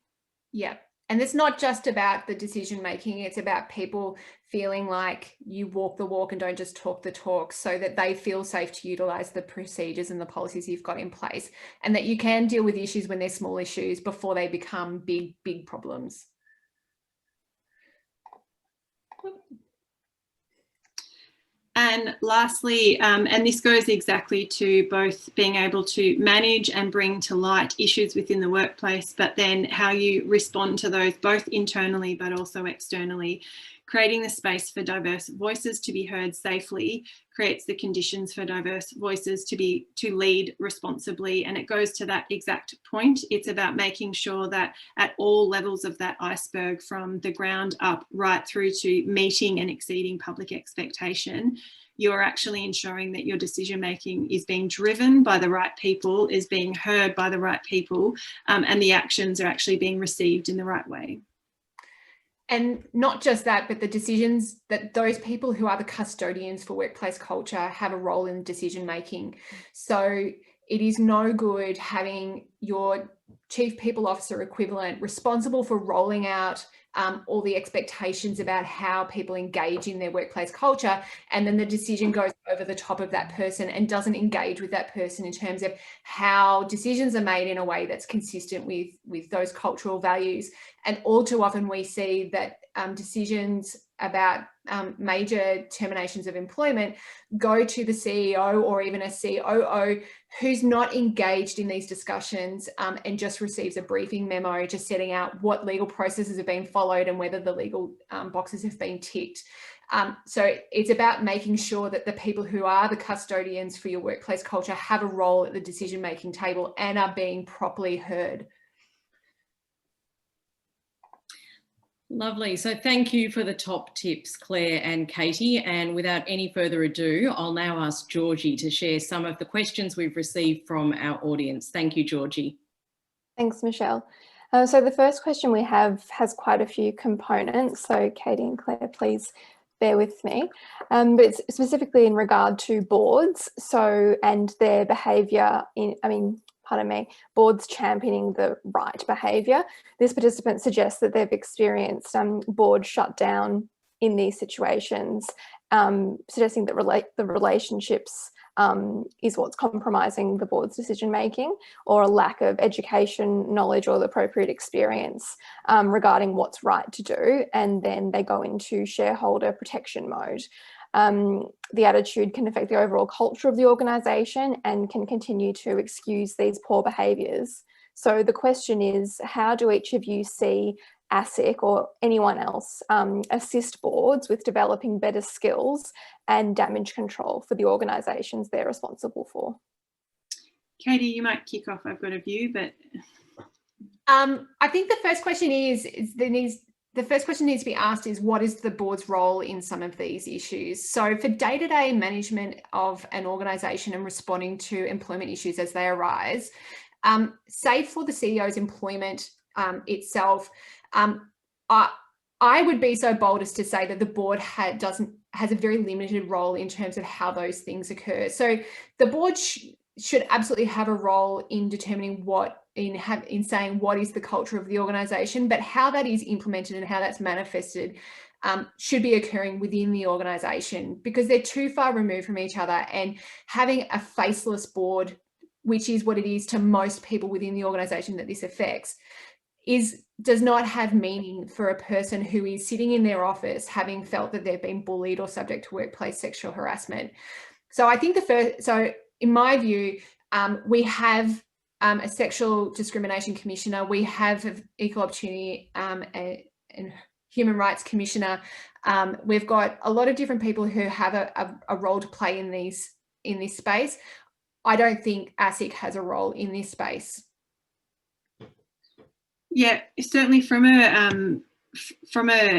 Yeah. And it's not just about the decision making, it's about people feeling like you walk the walk and don't just talk the talk, so that they feel safe to utilise the procedures and the policies you've got in place, and that you can deal with issues when they're small issues before they become big problems. And lastly, and this goes exactly to both being able to manage and bring to light issues within the workplace, but then how you respond to those both internally but also externally. Creating the space for diverse voices to be heard safely creates the conditions for diverse voices to lead responsibly. And it goes to that exact point. It's about making sure that at all levels of that iceberg, from the ground up right through to meeting and exceeding public expectation, you're actually ensuring that your decision making is being driven by the right people, is being heard by the right people, and the actions are actually being received in the right way. And not just that, but the decisions that those people who are the custodians for workplace culture have a role in decision making. So it is no good having your chief people officer equivalent responsible for rolling out all the expectations about how people engage in their workplace culture, and then the decision goes over the top of that person and doesn't engage with that person in terms of how decisions are made in a way that's consistent with those cultural values. And all too often we see that decisions about major terminations of employment go to the CEO or even a COO who's not engaged in these discussions and just receives a briefing memo just setting out what legal processes have been followed and whether the legal boxes have been ticked. So it's about making sure that the people who are the custodians for your workplace culture have a role at the decision-making table and are being properly heard. Lovely. So thank you for the top tips, Claire and Katie. And without any further ado, I'll now ask Georgie to share some of the questions we've received from our audience. Thank you, Georgie. Thanks, Michelle. So the first question we have has quite a few components. So Katie and Claire, please bear with me. But it's specifically in regard to boards, and their behaviour boards championing the right behaviour. This participant suggests that they've experienced board shutdown in these situations, suggesting that the relationships is what's compromising the board's decision making, or a lack of education, knowledge or the appropriate experience regarding what's right to do, and then they go into shareholder protection mode. The attitude can affect the overall culture of the organisation and can continue to excuse these poor behaviours. So the question is, how do each of you see ASIC or anyone else assist boards with developing better skills and damage control for the organisations they're responsible for? Katie, you might kick off. I've got a view, but I think the first question needs to be asked is, what is the board's role in some of these issues? So for day-to-day management of an organisation and responding to employment issues as they arise, save for the CEO's employment itself, I would be so bold as to say that the board has a very limited role in terms of how those things occur. So the board should absolutely have a role in determining in saying what is the culture of the organisation, but how that is implemented and how that's manifested should be occurring within the organisation, because they're too far removed from each other. And having a faceless board, which is what it is to most people within the organisation that this affects, does not have meaning for a person who is sitting in their office having felt that they've been bullied or subject to workplace sexual harassment. So I think in my view, we have a sexual discrimination commissioner, we have an equal opportunity and human rights commissioner. We've got a lot of different people who have a role to play in in this space. I don't think ASIC has a role in this space. Yeah, certainly from a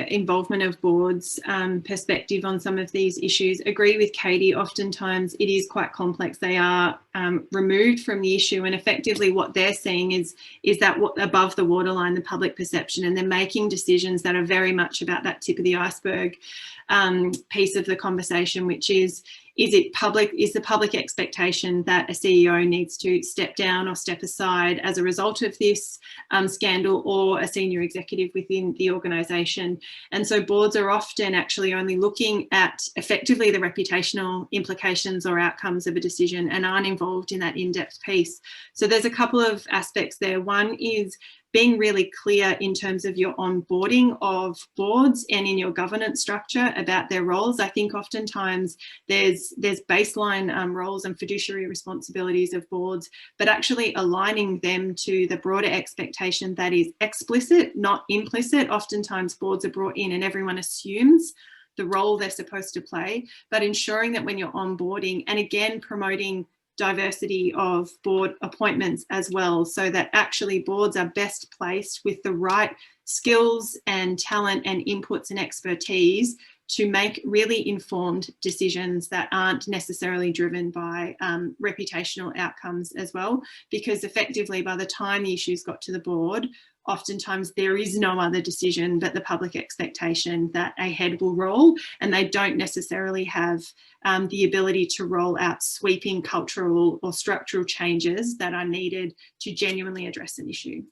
involvement of boards perspective on some of these issues, agree with Katie. Oftentimes it is quite complex. They are removed from the issue, and effectively what they're seeing is that above the waterline, the public perception, and they're making decisions that are very much about that tip of the iceberg piece of the conversation, which is the public expectation that a CEO needs to step down or step aside as a result of this scandal, or a senior executive within the organisation. And so boards are often actually only looking at effectively the reputational implications or outcomes of a decision, and aren't involved in that in-depth piece. So there's a couple of aspects there. One is being really clear in terms of your onboarding of boards and in your governance structure about their roles. I think oftentimes there's baseline roles and fiduciary responsibilities of boards, but actually aligning them to the broader expectation that is explicit, not implicit. Oftentimes boards are brought in and everyone assumes the role they're supposed to play, but ensuring that when you're onboarding, and again promoting diversity of board appointments as well, so that actually boards are best placed with the right skills and talent and inputs and expertise to make really informed decisions that aren't necessarily driven by reputational outcomes as well. Because effectively by the time the issues got to the board, oftentimes there is no other decision but the public expectation that a head will roll, and they don't necessarily have the ability to roll out sweeping cultural or structural changes that are needed to genuinely address an issue.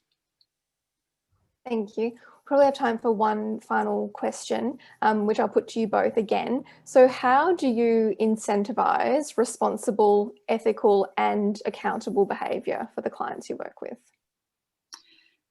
Thank you. Probably have time for one final question, which I'll put to you both again. So how do you incentivise responsible, ethical and accountable behaviour for the clients you work with?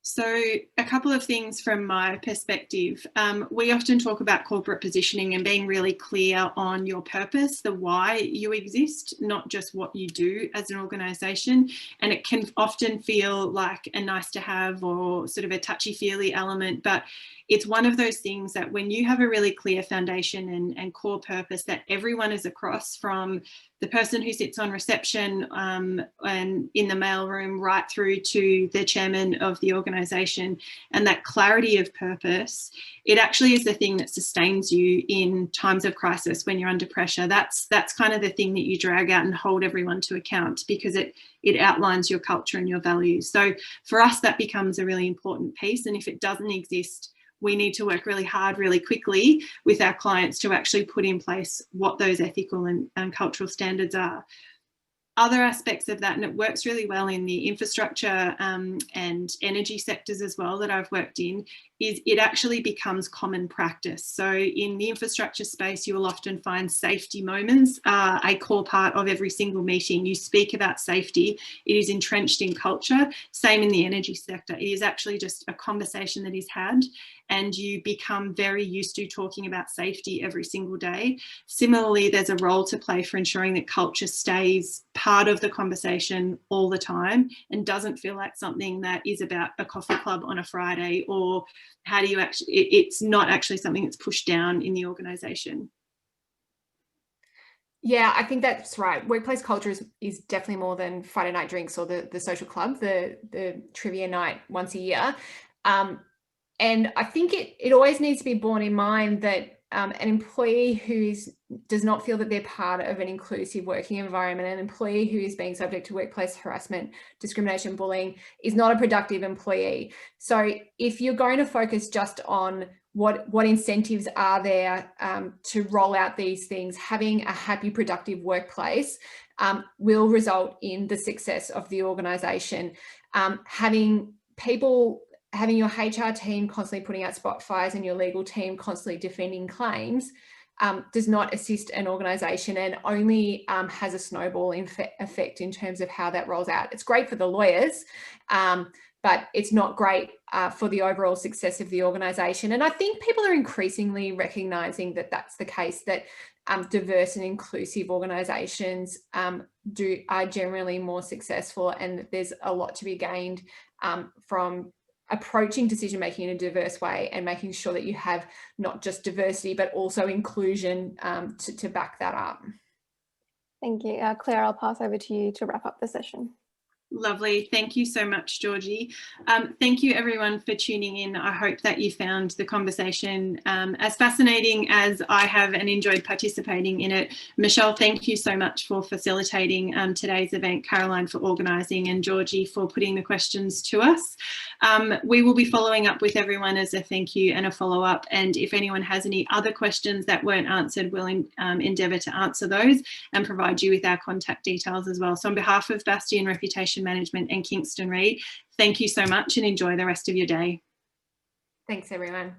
So a couple of things from my perspective. We often talk about corporate positioning and being really clear on your purpose, the why you exist, not just what you do as an organisation. And it can often feel like a nice to have or sort of a touchy-feely element, but it's one of those things that when you have a really clear foundation and core purpose that everyone is across, from the person who sits on reception and in the mailroom right through to the chairman of the organisation, and that clarity of purpose, it actually is the thing that sustains you in times of crisis when you're under pressure. That's kind of the thing that you drag out and hold everyone to account, because it outlines your culture and your values. So for us, that becomes a really important piece. And if it doesn't exist, we need to work really hard, really quickly with our clients to actually put in place what those ethical and cultural standards are. Other aspects of that, and it works really well in the infrastructure and energy sectors as well that I've worked in, is it actually becomes common practice. So in the infrastructure space, you will often find safety moments are a core part of every single meeting. You speak about safety, it is entrenched in culture. Same in the energy sector. It is actually just a conversation that is had, and you become very used to talking about safety every single day. Similarly, there's a role to play for ensuring that culture stays part of the conversation all the time and doesn't feel like something that is about a coffee club on a Friday, or how do you actually, it's not actually something that's pushed down in the organisation. Yeah, I think that's right. Workplace culture is definitely more than Friday night drinks or the social club, the trivia night once a year. And I think it always needs to be borne in mind that an employee who does not feel that they're part of an inclusive working environment, an employee who is being subject to workplace harassment, discrimination, bullying, is not a productive employee. So if you're going to focus just on what incentives are there to roll out these things, having a happy, productive workplace will result in the success of the organisation. Having your HR team constantly putting out spot fires and your legal team constantly defending claims does not assist an organisation, and only has a snowball effect in terms of how that rolls out. It's great for the lawyers, but it's not great for the overall success of the organisation. And I think people are increasingly recognising that that's the case, that diverse and inclusive organisations are generally more successful, and that there's a lot to be gained from approaching decision making in a diverse way and making sure that you have not just diversity but also inclusion to back that up. Thank you. Claire, I'll pass over to you to wrap up the session. Lovely. Thank you so much, Georgie. Thank you everyone for tuning in. I hope that you found the conversation as fascinating as I have and enjoyed participating in it. Michelle, thank you so much for facilitating today's event, Caroline for organising, and Georgie for putting the questions to us. We will be following up with everyone as a thank you and a follow-up, and if anyone has any other questions that weren't answered, we'll endeavour to answer those and provide you with our contact details as well. So on behalf of Bastion Reputation Management and Kingston Reid, thank you so much and enjoy the rest of your day. Thanks, everyone.